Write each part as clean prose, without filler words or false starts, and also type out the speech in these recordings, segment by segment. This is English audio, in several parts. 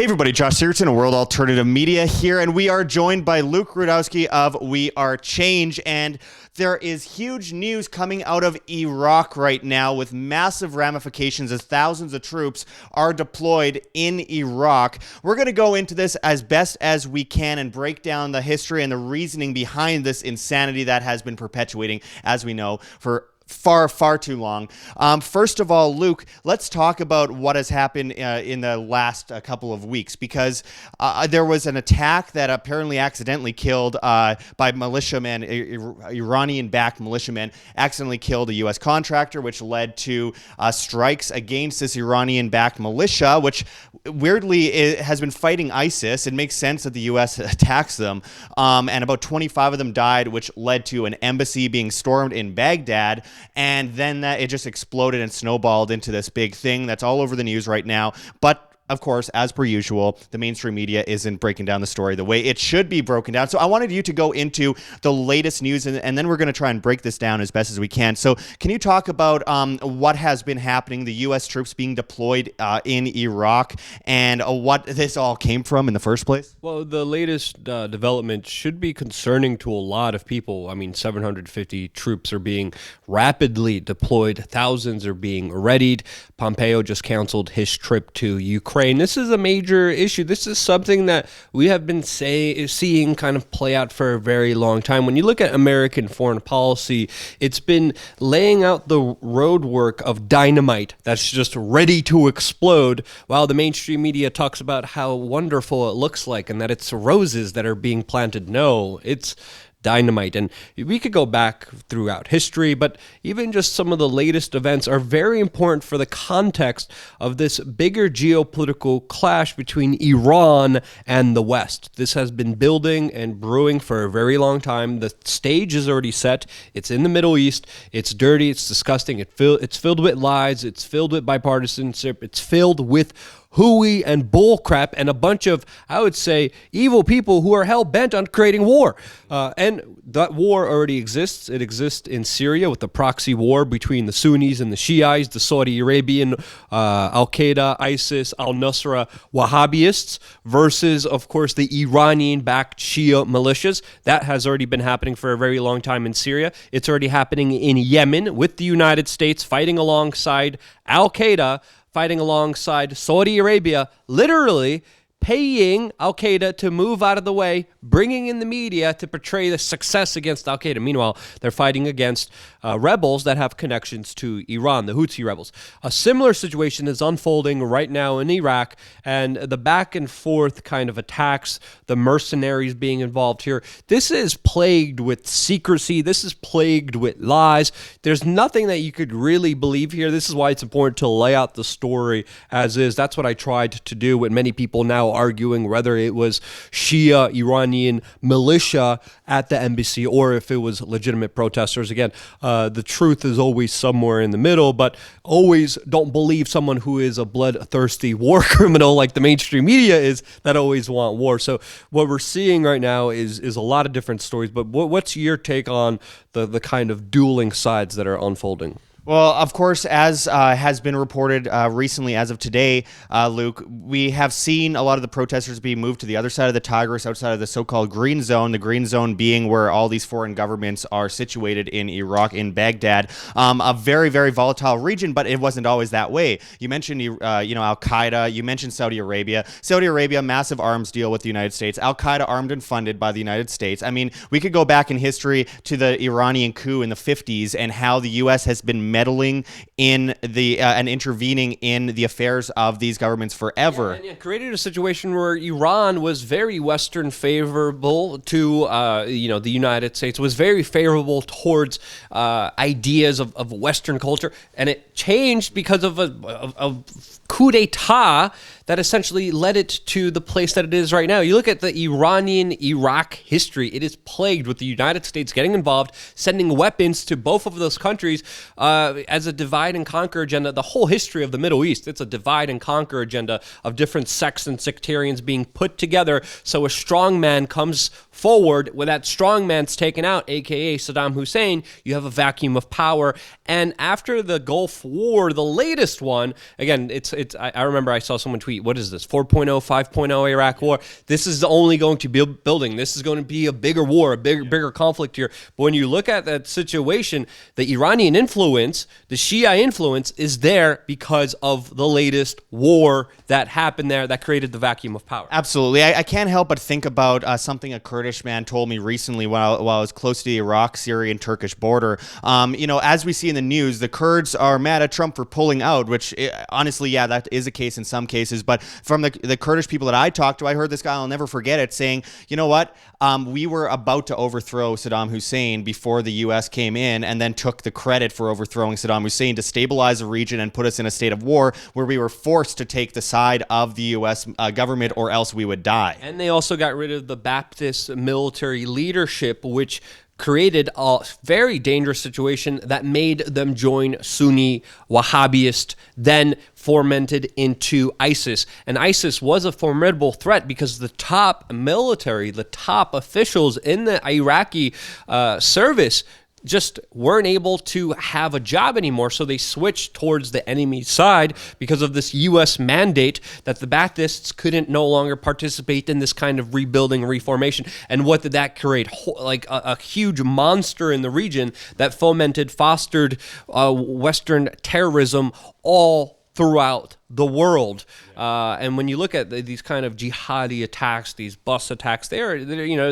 Hey everybody, Josh Sigurdson, a World Alternative Media here, and we are joined by Luke Rudkowski of WeAreChange, and there is huge news coming out of Iraq right now with massive ramifications as thousands of troops are deployed in Iraq. We're going to go into this as best as we can and break down the history and the reasoning behind this insanity that has been perpetuating, as we know, for far too long. First of all, Luke, let's talk about what has happened in the last couple of weeks, because there was an attack that apparently accidentally killed by militiamen, Iranian-backed militiamen, accidentally killed a U.S. contractor, which led to strikes against this Iranian-backed militia, which weirdly has been fighting ISIS. It makes sense that the U.S. attacks them, and about 25 of them died, which led to an embassy being stormed in Baghdad. And then it just exploded and snowballed into this big thing that's all over the news right now. But of course, as per usual, the mainstream media isn't breaking down the story the way it should be broken down. So I wanted you to go into the latest news, and then we're going to try and break this down as best as we can. So can you talk about what has been happening, the U.S. troops being deployed in Iraq, and what this all came from in the first place? Well, the latest development should be concerning to a lot of people. I mean, 750 troops are being rapidly deployed. Thousands are being readied. Pompeo just canceled his trip to Ukraine. This is a major issue. This is something that we have been seeing kind of play out for a very long time. When you look at American foreign policy, it's been laying out the roadwork of dynamite that's just ready to explode, while the mainstream media talks about how wonderful it looks like and that it's roses that are being planted. No, it's dynamite. And we could go back throughout history, but even just some of the latest events are very important for the context of this bigger geopolitical clash between Iran and the West. This has been building and brewing for a very long time. The stage is already set. It's in the Middle East. It's dirty. It's disgusting. It's filled with lies. It's filled with bipartisanship. It's filled with hooey and bullcrap and a bunch of, I would say, evil people who are hell-bent on creating war. And that war already exists. It exists in Syria with the proxy war between the Sunnis and the Shiites, the Saudi Arabian, Al-Qaeda, ISIS, al-Nusra, Wahhabis, versus, of course, the Iranian-backed Shia militias. That has already been happening for a very long time in Syria. It's already happening in Yemen with the United States fighting alongside Al-Qaeda, fighting alongside Saudi Arabia, literally paying Al-Qaeda to move out of the way, bringing in the media to portray the success against Al-Qaeda. Meanwhile, they're fighting against rebels that have connections to Iran, the Houthi rebels. A similar situation is unfolding right now in Iraq, and the back and forth kind of attacks, the mercenaries being involved here. This is plagued with secrecy. This is plagued with lies. There's nothing that you could really believe here. This is why it's important to lay out the story as is. That's what I tried to do with many people now arguing whether it was Shia Iranian militia at the embassy or if it was legitimate protesters. Again, the truth is always somewhere in the middle, but always don't believe someone who is a bloodthirsty war criminal like the mainstream media is that always want war. So what we're seeing right now is a lot of different stories, but what's your take on the kind of dueling sides that are unfolding? Well, of course, as has been reported recently, as of today, Luke, we have seen a lot of the protesters being moved to the other side of the Tigris, outside of the so-called green zone, the green zone being where all these foreign governments are situated in Iraq, in Baghdad, a very, very volatile region, but it wasn't always that way. You mentioned, Al-Qaeda, you mentioned Saudi Arabia. Saudi Arabia, massive arms deal with the United States. Al-Qaeda armed and funded by the United States. I mean, we could go back in history to the Iranian coup in the 50s and how the U.S. has been meddling in the and intervening in the affairs of these governments forever. Yeah, created a situation where Iran was very Western favorable to the United States, was very favorable towards ideas of Western culture, and it changed because of a coup d'etat that essentially led it to the place that it is right now. You look at the Iranian-Iraq history, it is plagued with the United States getting involved, sending weapons to both of those countries as a divide and conquer agenda. The whole history of the Middle East, it's a divide and conquer agenda of different sects and sectarians being put together. So a strong man comes forward, when that strong man's taken out, aka Saddam Hussein, you have a vacuum of power. And after the Gulf War, the latest one, again, it's I remember I saw someone tweet, what is this, 4.0, 5.0 Iraq war? This is only going to be building. This is going to be a bigger war, a bigger conflict here. But when you look at that situation, the Iranian influence, the Shia influence is there because of the latest war that happened there that created the vacuum of power. Absolutely. I can't help but think about something a Kurdish man told me recently while I was close to the Iraq, Syrian, Turkish border. As we see in the news, the Kurds are mad at Trump for pulling out, which honestly, yeah, that is a case in some cases. But from the Kurdish people that I talked to, I heard this guy, I'll never forget it, saying, you know what? We were about to overthrow Saddam Hussein before the U.S. came in and then took the credit for overthrowing Saddam Hussein to stabilize the region and put us in a state of war where we were forced to take the side of the U.S. Government or else we would die. And they also got rid of the Baptist military leadership, which created a very dangerous situation that made them join Sunni Wahhabist, then fermented into ISIS. And ISIS was a formidable threat because the top military, the top officials in the Iraqi service just weren't able to have a job anymore, so they switched towards the enemy side because of this U.S. mandate that the Baptists couldn't no longer participate in this kind of rebuilding, reformation. And what did that create? Like a huge monster in the region that fostered Western terrorism all throughout the world. And when you look at these kind of jihadi attacks, these bus attacks, they're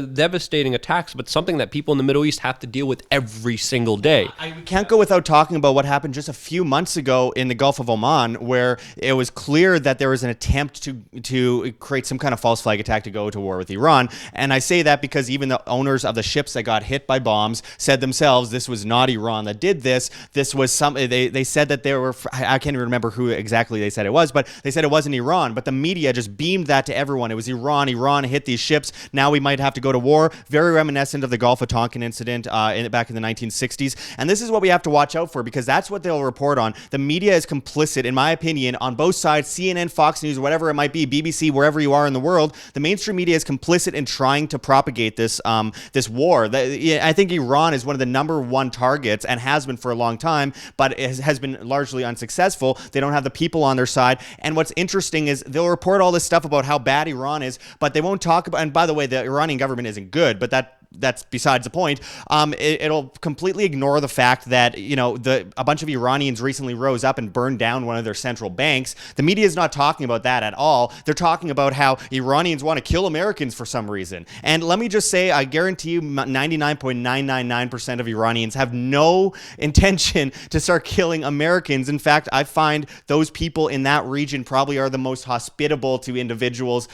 devastating attacks, but something that people in the Middle East have to deal with every single day. We can't go without talking about what happened just a few months ago in the Gulf of Oman, where it was clear that there was an attempt to create some kind of false flag attack to go to war with Iran. And I say that because even the owners of the ships that got hit by bombs said themselves this was not Iran that did this. This was they said that they were, I can't even remember who exactly they said it was, but they said it wasn't Iran. But the media just beamed that to everyone. It was Iran. Iran hit these ships. Now we might have to go to war. Very reminiscent of the Gulf of Tonkin incident back in the 1960s. And this is what we have to watch out for because that's what they'll report on. The media is complicit, in my opinion, on both sides, CNN, Fox News, whatever it might be, BBC, wherever you are in the world. The mainstream media is complicit in trying to propagate this war. I think Iran is one of the number one targets and has been for a long time, but it has been largely unsuccessful. They don't have the people on their side. And what's interesting is they'll report all this stuff about how bad Iran is, but they won't talk about, and by the way, the Iranian government isn't good, but that's besides the point. It'll completely ignore the fact that, a bunch of Iranians recently rose up and burned down one of their central banks. The media is not talking about that at all. They're talking about how Iranians want to kill Americans for some reason. And let me just say, I guarantee you 99.999% of Iranians have no intention to start killing Americans. In fact, I find those people in that region probably are the most hospitable to individuals,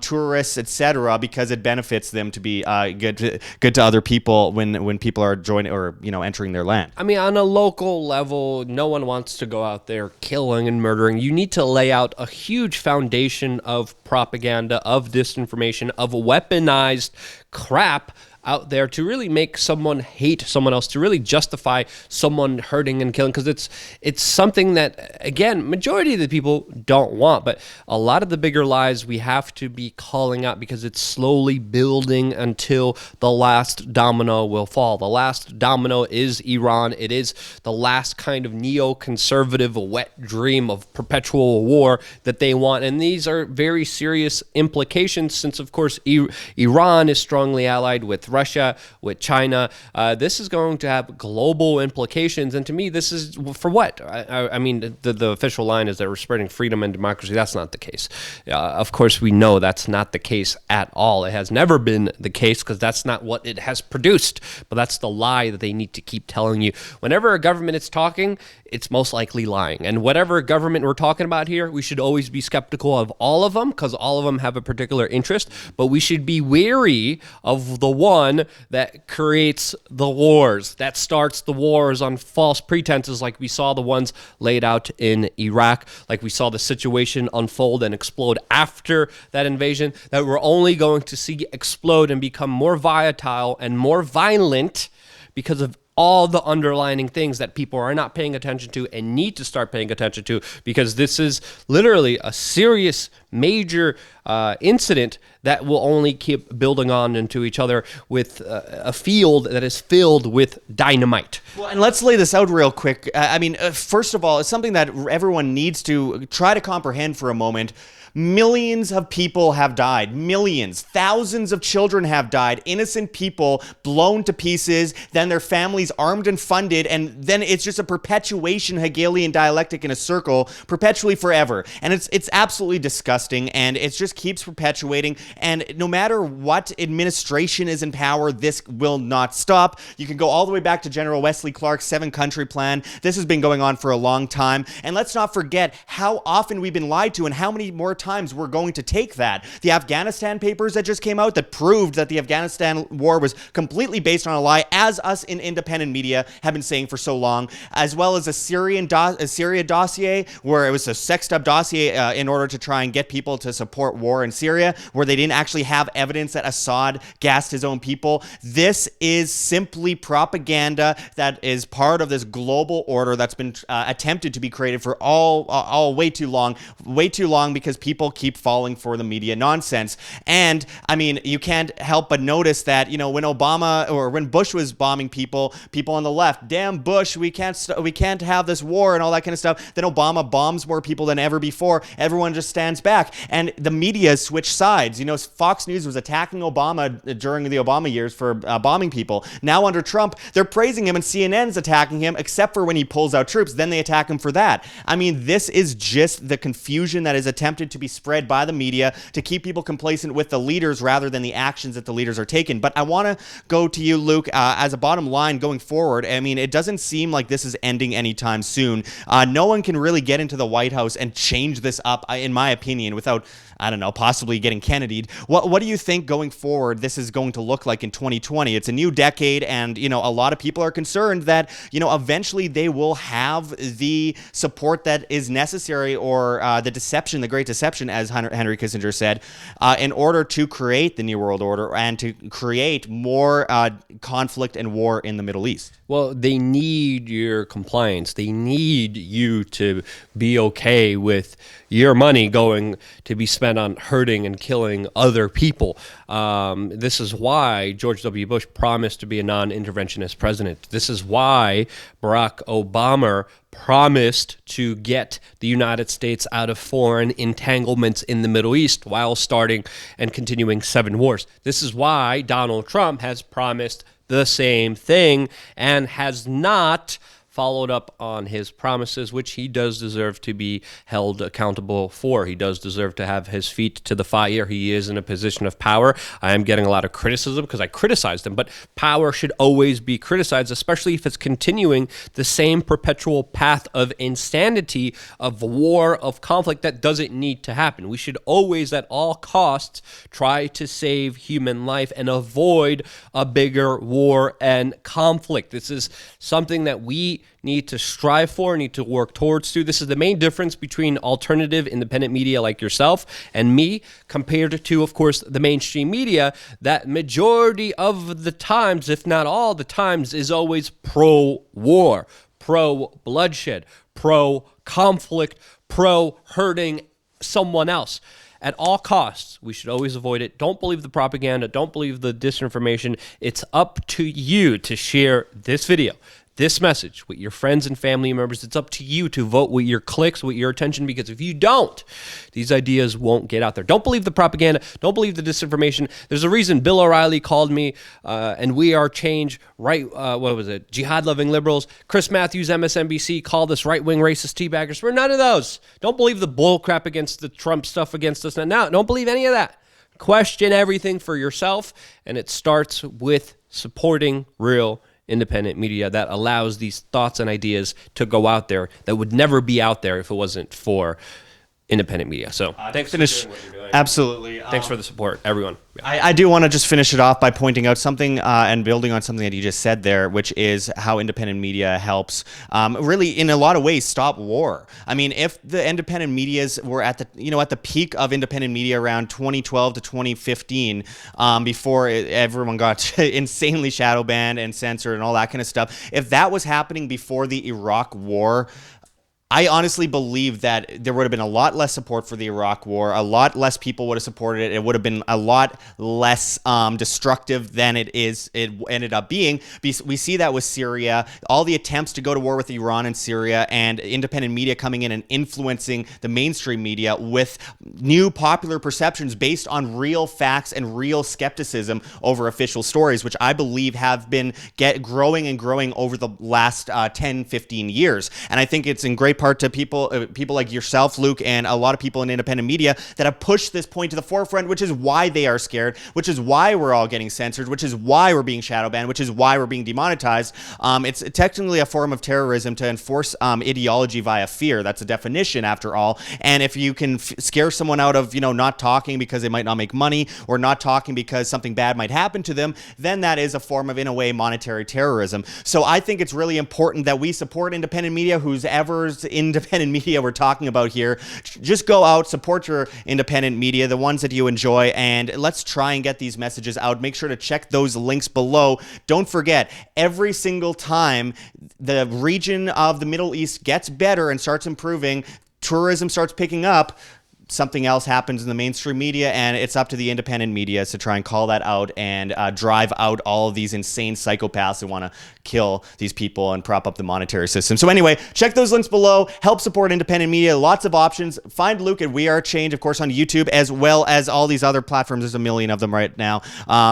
tourists, etc., because it benefits them to be good to other people when people are joining or entering their land. I mean, on a local level, no one wants to go out there killing and murdering. You need to lay out a huge foundation of propaganda, of disinformation, of weaponized crap out there to really make someone hate someone else, to really justify someone hurting and killing, because it's something that, again, majority of the people don't want, but a lot of the bigger lies we have to be calling out because it's slowly building until the last domino will fall. The last domino is Iran. It is the last kind of neoconservative wet dream of perpetual war that they want, and these are very serious implications since, of course, Iran is strongly allied with Russia, with China. This is going to have global implications, and to me, this is for what? I mean, the official line is that we're spreading freedom and democracy. That's not the case. Of course, we know that's not the case at all. It has never been the case because that's not what it has produced, but that's the lie that they need to keep telling you. Whenever a government is talking, it's most likely lying. And whatever government we're talking about here, we should always be skeptical of all of them because all of them have a particular interest, but we should be wary of the one that creates the wars, that starts the wars on false pretenses like we saw the ones laid out in Iraq, like we saw the situation unfold and explode after that invasion, that we're only going to see explode and become more volatile and more violent because of all the underlining things that people are not paying attention to and need to start paying attention to, because this is literally a serious major incident that will only keep building on into each other with a field that is filled with dynamite. Well, and let's lay this out real quick. I mean, first of all, it's something that everyone needs to try to comprehend for a moment. Millions of people have died. Millions. Thousands of children have died. Innocent people blown to pieces, then their families armed and funded, and then it's just a perpetuation Hegelian dialectic in a circle, perpetually forever. And it's absolutely disgusting, and it just keeps perpetuating, and no matter what administration is in power, this will not stop. You can go all the way back to General Wesley Clark's 7-country plan. This has been going on for a long time, and let's not forget how often we've been lied to and how many more times we're going to take that. The Afghanistan papers that just came out that proved that the Afghanistan war was completely based on a lie, as us in independent media have been saying for so long, as well as a Syria dossier, where it was a sexed up dossier in order to try and get people to support war in Syria, where they didn't actually have evidence that Assad gassed his own people. This is simply propaganda that is part of this global order that's been attempted to be created for all way too long because people keep falling for the media nonsense. And I mean, you can't help but notice that, you know, when Obama or when Bush was bombing people on the left, damn Bush, we can't have this war and all that kind of stuff. Then Obama bombs more people than ever before. Everyone just stands back, and the media switched sides. You know, Fox News was attacking Obama during the Obama years for bombing people. Now under Trump, they're praising him, and CNN's attacking him, except for when he pulls out troops. Then they attack him for that. I mean, this is just the confusion that is attempted to be spread by the media to keep people complacent with the leaders rather than the actions that the leaders are taking. But I want to go to you, Luke, as a bottom line going forward. I mean, it doesn't seem like this is ending anytime soon. No one can really get into the White House and change this up, in my opinion, without, I don't know, possibly getting Kennedy'd. What do you think going forward this is going to look like in 2020? It's a new decade, and, you know, a lot of people are concerned that, you know, eventually they will have the support that is necessary, or the deception, the great deception, as Henry Kissinger said, in order to create the New World Order and to create more conflict and war in the Middle East. Well, they need your compliance. They need you to be okay with your money going to be spent on hurting and killing other people. This is why George W. Bush promised to be a non-interventionist president. This is why Barack Obama promised to get the United States out of foreign entanglements in the Middle East while starting and continuing 7 wars. This is why Donald Trump has promised the same thing and has not followed up on his promises, which he does deserve to be held accountable for. He does deserve to have his feet to the fire. He is in a position of power. I am getting a lot of criticism because I criticized him, but power should always be criticized, especially if it's continuing the same perpetual path of insanity, of war, of conflict that doesn't need to happen. We should always, at all costs, try to save human life and avoid a bigger war and conflict. This is something that we need to strive for, need to work towards to. This is the main difference between alternative independent media like yourself and me compared to, of course, the mainstream media that majority of the times, if not all the times, is always pro-war, pro-bloodshed, pro-conflict, pro-hurting someone else. At all costs, we should always avoid it. Don't believe the propaganda. Don't believe the disinformation. It's up to you to share this video, this message with your friends and family members. It's up to you to vote with your clicks, with your attention, because if you don't, these ideas won't get out there. Don't believe the propaganda. Don't believe the disinformation. There's a reason Bill O'Reilly called me and WeAreChange jihad-loving liberals. Chris Matthews, MSNBC, called us right-wing racist teabaggers. We're none of those. Don't believe the bull crap against the Trump stuff against us. Now, don't believe any of that. Question everything for yourself, and it starts with supporting real independent media that allows these thoughts and ideas to go out there that would never be out there if it wasn't for independent media. So thanks for doing what you're doing. Absolutely. Thanks for the support, everyone. Yeah. I do want to just finish it off by pointing out something and building on something that you just said there, which is how independent media helps really in a lot of ways stop war. I mean, if the independent medias were at the peak of independent media around 2012 to 2015, before everyone got insanely shadow banned and censored and all that kind of stuff, if that was happening before the Iraq war, I honestly believe that there would have been a lot less support for the Iraq War. A lot less people would have supported it. It would have been a lot less destructive than it ended up being. We see that with Syria, all the attempts to go to war with Iran and Syria, and independent media coming in and influencing the mainstream media with new popular perceptions based on real facts and real skepticism over official stories, which I believe have been growing and growing over the last 10, 15 years. And I think it's in great part to people like yourself, Luke, and a lot of people in independent media that have pushed this point to the forefront, which is why they are scared, which is why we're all getting censored, which is why we're being shadow banned, which is why we're being demonetized. It's technically a form of terrorism to enforce ideology via fear. That's a definition, after all. And if you can scare someone out of, not talking because they might not make money, or not talking because something bad might happen to them, then that is a form of, in a way, monetary terrorism. So I think it's really important that we support independent media, whoever's independent media we're talking about here. Just go out, support your independent media, the ones that you enjoy, and let's try and get these messages out. Make sure to check those links below. Don't forget, every single time the region of the Middle East gets better and starts improving, tourism starts picking up, something else happens in the mainstream media, and it's up to the independent media to try and call that out and drive out all of these insane psychopaths who want to kill these people and prop up the monetary system. So anyway, check those links below. Help support independent media. Lots of options. Find Luke at WeAreChange, of course, on YouTube, as well as all these other platforms. There's a million of them right now.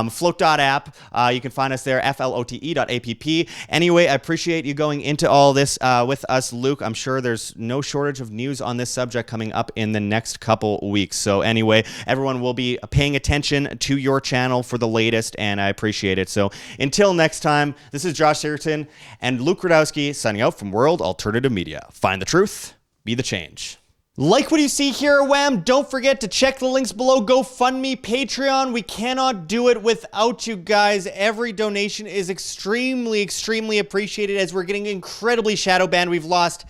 Float.app. You can find us there, flote.app. Anyway, I appreciate you going into all this with us, Luke. I'm sure there's no shortage of news on this subject coming up in the next couple weeks. So anyway, everyone will be paying attention to your channel for the latest, and I appreciate it. So until next time, this is Josh Sigurdson and Luke Rudkowski signing out from World Alternative Media. Find the truth, be the change. Like what you see here at WHAM, don't forget to check the links below. GoFundMe, Patreon. We cannot do it without you guys. Every donation is extremely, extremely appreciated, as we're getting incredibly shadow banned. We've lost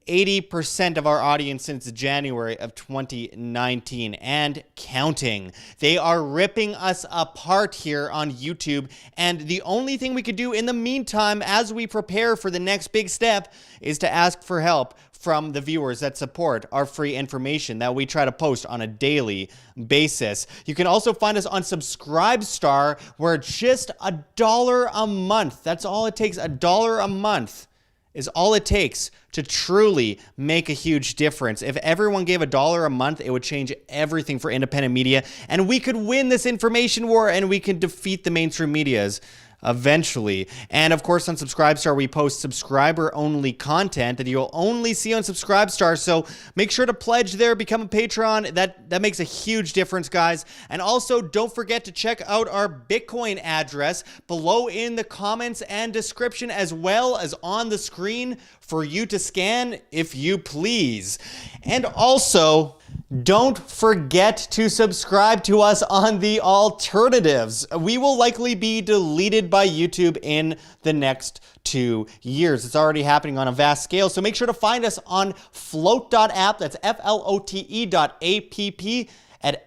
80% of our audience since January of 2019 and counting. They are ripping us apart here on YouTube, and the only thing we could do in the meantime as we prepare for the next big step is to ask for help from the viewers that support our free information that we try to post on a daily basis. You can also find us on Subscribestar, where just $1 a month, that's all it takes, $1 a month is all it takes to truly make a huge difference. If everyone gave $1 a month, it would change everything for independent media, and we could win this information war, and we could defeat the mainstream medias eventually. And of course, on Subscribestar, we post subscriber-only content that you'll only see on Subscribestar. So make sure to pledge there, become a patron. That makes a huge difference, guys. And also, don't forget to check out our Bitcoin address below in the comments and description, as well as on the screen for you to scan, if you please. And also, don't forget to subscribe to us on the alternatives. We will likely be deleted by YouTube in the next 2 years. It's already happening on a vast scale, so make sure to find us on float.app. That's flote.app.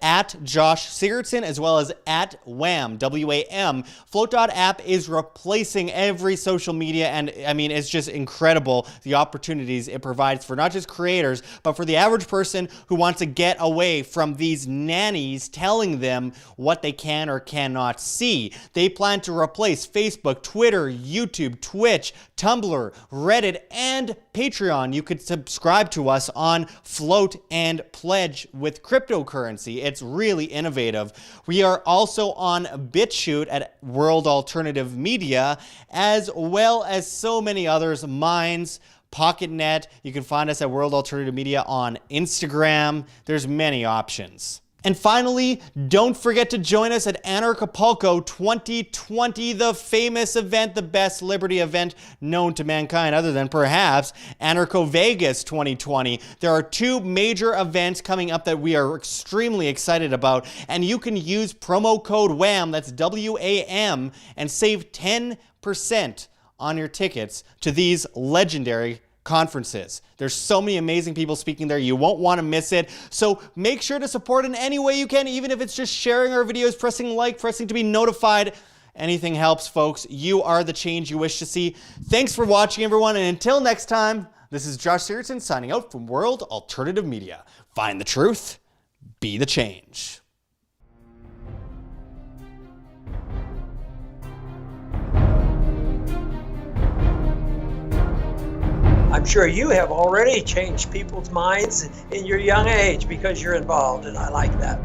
At Josh Sigurdson, as well as at WHAM, W-A-M. Float.app is replacing every social media, and I mean, it's just incredible the opportunities it provides for not just creators, but for the average person who wants to get away from these nannies telling them what they can or cannot see. They plan to replace Facebook, Twitter, YouTube, Twitch, Tumblr, Reddit, and Patreon. You could subscribe to us on Float and pledge with cryptocurrency. It's really innovative. We are also on BitChute at World Alternative Media, as well as so many others, Minds, PocketNet. You can find us at World Alternative Media on Instagram. There's many options. And finally, don't forget to join us at Anarchapulco 2020, the famous event, the best liberty event known to mankind, other than perhaps Anarcho Vegas 2020. There are 2 major events coming up that we are extremely excited about, and you can use promo code WHAM, that's W-A-M, and save 10% on your tickets to these legendary conferences. There's so many amazing people speaking there. You won't want to miss it. So make sure to support in any way you can, even if it's just sharing our videos, pressing like, pressing to be notified. Anything helps, folks. You are the change you wish to see. Thanks for watching, everyone. And until next time, This is Josh Sigurdson signing out from World Alternative Media. Find the truth, be the change. I'm sure you have already changed people's minds in your young age because you're involved, and I like that.